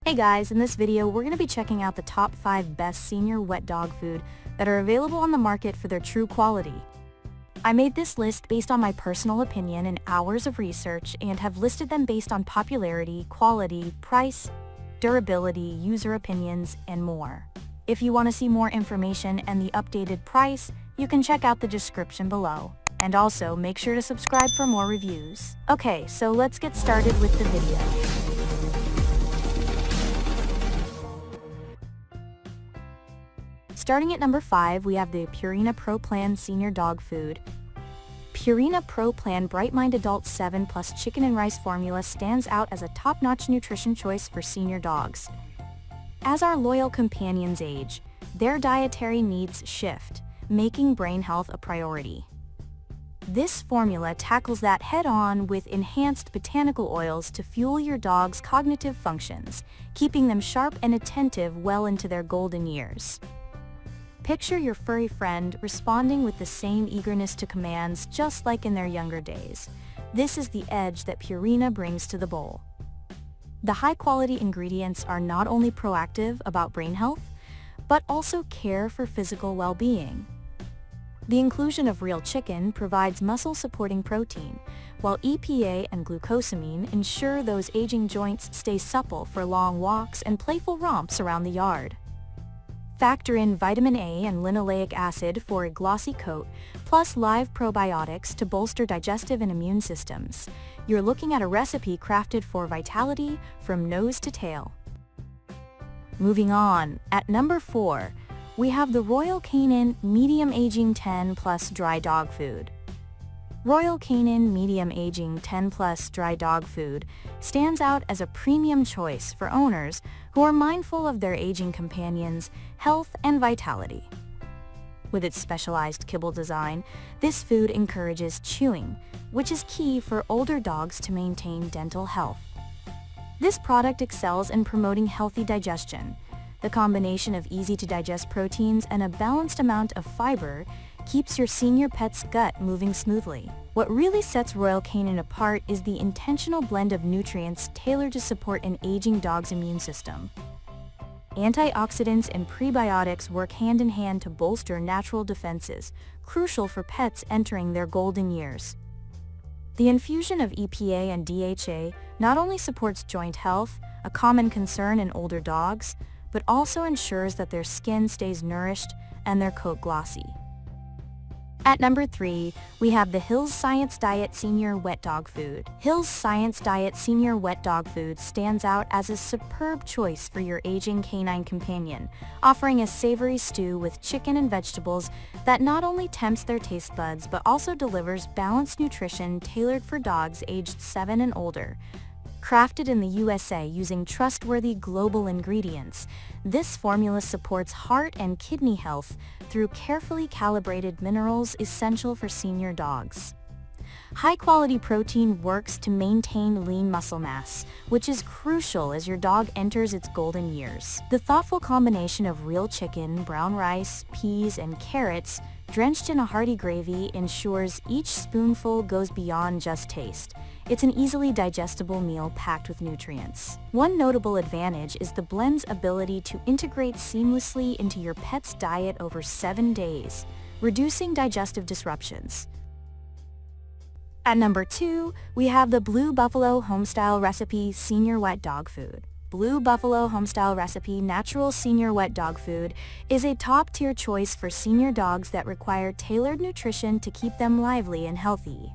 Hey guys, in this video we're going to be checking out the top 5 best senior wet dog food that are available on the market for their true quality. I made this list based on my personal opinion and hours of research and have listed them based on popularity, quality, price, durability, user opinions, and more. If you want to see more information and the updated price, you can check out the description below. And also make sure to subscribe for more reviews. Okay, so let's get started with the video. Starting at number 5, we have the Purina Pro Plan Senior Dog Food. Purina Pro Plan Bright Mind Adult 7 Plus Chicken and Rice Formula stands out as a top-notch nutrition choice for senior dogs. As our loyal companions age, their dietary needs shift, making brain health a priority. This formula tackles that head-on with enhanced botanical oils to fuel your dog's cognitive functions, keeping them sharp and attentive well into their golden years. Picture your furry friend responding with the same eagerness to commands just like in their younger days. This is the edge that Purina brings to the bowl. The high-quality ingredients are not only proactive about brain health, but also care for physical well-being. The inclusion of real chicken provides muscle-supporting protein, while EPA and glucosamine ensure those aging joints stay supple for long walks and playful romps around the yard. Factor in vitamin A and linoleic acid for a glossy coat, plus live probiotics to bolster digestive and immune systems. You're looking at a recipe crafted for vitality from nose to tail. Moving on, at number 4, we have the Royal Canin Medium Aging 10 Plus Dry Dog Food. Royal Canin Medium Aging 10 Plus Dry Dog Food stands out as a premium choice for owners who are mindful of their aging companions' health and vitality. With its specialized kibble design, this food encourages chewing, which is key for older dogs to maintain dental health. This product excels in promoting healthy digestion. The combination of easy-to-digest proteins and a balanced amount of fiber keeps your senior pet's gut moving smoothly. What really sets Royal Canin apart is the intentional blend of nutrients tailored to support an aging dog's immune system. Antioxidants and prebiotics work hand in hand to bolster natural defenses, crucial for pets entering their golden years. The infusion of EPA and DHA not only supports joint health, a common concern in older dogs, but also ensures that their skin stays nourished and their coat glossy. At number 3, we have the Hill's Science Diet Senior Wet Dog Food. Hill's Science Diet Senior Wet Dog Food stands out as a superb choice for your aging canine companion, offering a savory stew with chicken and vegetables that not only tempts their taste buds but also delivers balanced nutrition tailored for dogs aged 7 and older. Crafted in the USA using trustworthy global ingredients, this formula supports heart and kidney health through carefully calibrated minerals essential for senior dogs. High-quality protein works to maintain lean muscle mass, which is crucial as your dog enters its golden years. The thoughtful combination of real chicken, brown rice, peas, and carrots drenched in a hearty gravy ensures each spoonful goes beyond just taste. It's an easily digestible meal packed with nutrients. One notable advantage is the blend's ability to integrate seamlessly into your pet's diet over 7 days, reducing digestive disruptions. At number 2, we have the Blue Buffalo Homestyle Recipe Senior Wet Dog Food. Blue Buffalo Homestyle Recipe Natural Senior Wet Dog Food is a top-tier choice for senior dogs that require tailored nutrition to keep them lively and healthy.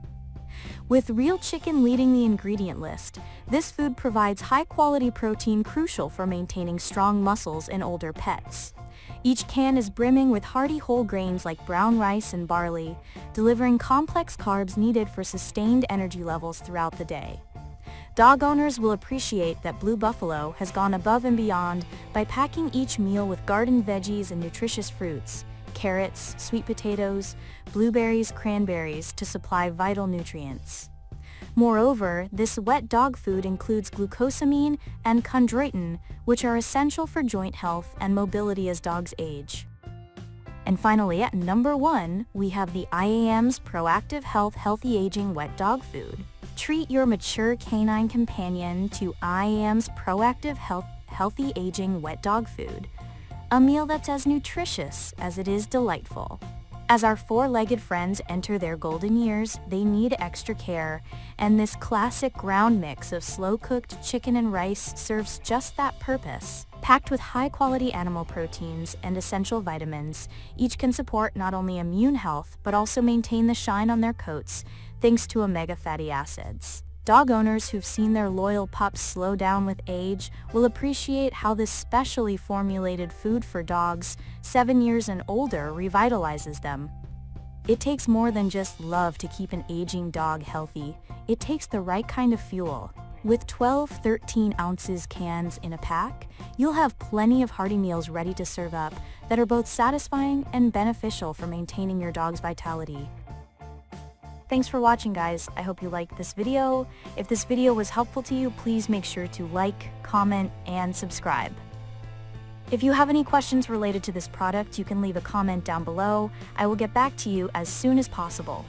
With real chicken leading the ingredient list, this food provides high-quality protein crucial for maintaining strong muscles in older pets. Each can is brimming with hearty whole grains like brown rice and barley, delivering complex carbs needed for sustained energy levels throughout the day. Dog owners will appreciate that Blue Buffalo has gone above and beyond by packing each meal with garden veggies and nutritious fruits, carrots, sweet potatoes, blueberries, cranberries to supply vital nutrients. Moreover, this wet dog food includes glucosamine and chondroitin, which are essential for joint health and mobility as dogs age. And finally, at number 1, we have the IAMS Proactive Health Healthy Aging Wet Dog Food. Treat your mature canine companion to IAMS Proactive healthy aging wet dog food. A meal that's as nutritious as it is delightful. As our four-legged friends enter their golden years, they need extra care, and this classic ground mix of slow-cooked chicken and rice serves just that purpose. Packed with high-quality animal proteins and essential vitamins, each can support not only immune health but also maintain the shine on their coats, thanks to omega fatty acids. Dog owners who've seen their loyal pups slow down with age will appreciate how this specially formulated food for dogs 7 years and older revitalizes them. It takes more than just love to keep an aging dog healthy. It takes the right kind of fuel. With 12-13 ounces cans in a pack, you'll have plenty of hearty meals ready to serve up that are both satisfying and beneficial for maintaining your dog's vitality. Thanks for watching, guys. I hope you liked this video. If this video was helpful to you, please make sure to like, comment, and subscribe. If you have any questions related to this product, you can leave a comment down below. I will get back to you as soon as possible.